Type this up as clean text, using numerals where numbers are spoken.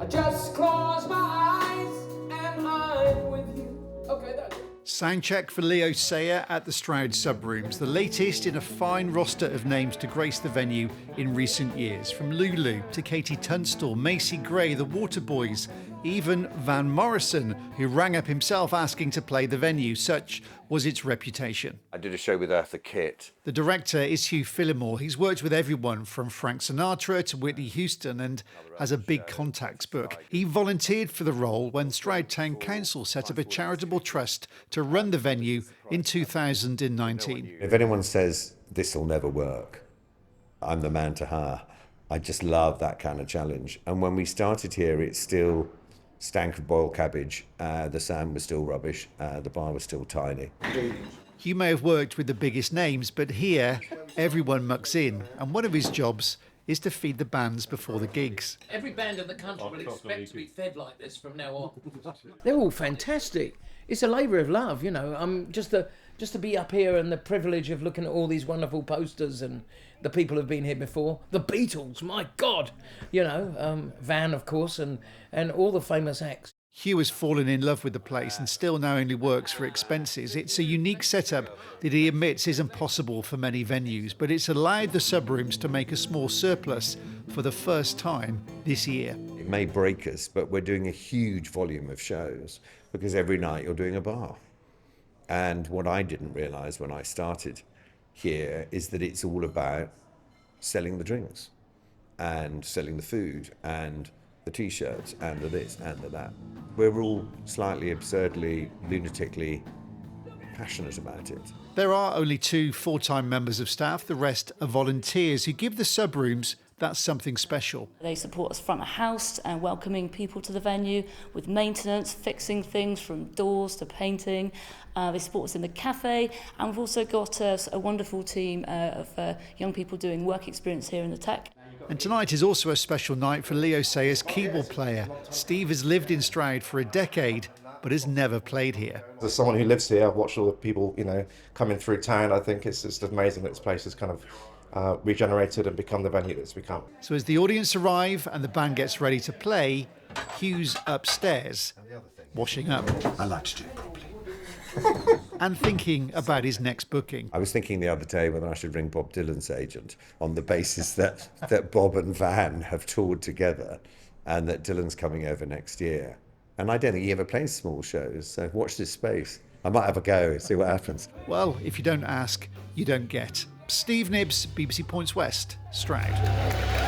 I just close my eyes and I'm with you. Okay, that's it. Soundcheck for Leo Sayer at the Stroud Subrooms, the latest in a fine roster of names to grace the venue in recent years. From Lulu to Katie Tunstall, Macy Gray, the Waterboys, even Van Morrisson, who rang up himself asking to play the venue. Such was its reputation. I did a show with Eartha Kitt. The director is Hugh Phillimore. He's worked with everyone from Frank Sinatra to Whitney Houston and has a big contacts book. He volunteered for the role when Stroud Town Council set up a charitable trust to run the venue in 2019. If anyone says this will never work, I'm the man to hire. I just love that kind of challenge. And when we started here, it still stank of boiled cabbage. The sound was still rubbish. The bar was still tiny. You may have worked with the biggest names, but here everyone mucks in, and one of his jobs is to feed the bands before the gigs. Every band in the country will expect to be fed like this from now on. They're all fantastic. It's a labour of love, you know. Just to be up here and the privilege of looking at all these wonderful posters and the people who've been here before. The Beatles, my God, you know, Van, of course, and all the famous acts. Hugh has fallen in love with the place and still now only works for expenses. It's a unique setup that he admits isn't possible for many venues, but it's allowed the Subrooms to make a small surplus for the first time this year. It may break us, but we're doing a huge volume of shows because every night you're doing a bar. And what I didn't realise when I started here is that it's all about selling the drinks and selling the food and the T-shirts and the this and the that. We're all slightly absurdly, lunatically passionate about it. There are only 2 full-time members of staff. The rest are volunteers who give the Subrooms that something special. They support us front of house and welcoming people to the venue with maintenance, fixing things from doors to painting. They support us in the cafe, and we've also got a wonderful team of young people doing work experience here in the tech. And tonight is also a special night for Leo Sayer's keyboard player. Steve has lived in Stroud for a decade, but has never played here. As someone who lives here, I've watched all the people, you know, coming through town. I think it's just amazing that this place has kind of regenerated and become the venue that it's become. So as the audience arrive and the band gets ready to play, Hugh's upstairs, washing up. I like to do it properly. And thinking about his next booking. I was thinking the other day whether I should ring Bob Dylan's agent on the basis that Bob and Van have toured together and that Dylan's coming over next year. And I don't think he ever plays small shows, so watch this space. I might have a go, see what happens. Well, if you don't ask, you don't get. Steve Knibbs, BBC Points West, Stroud.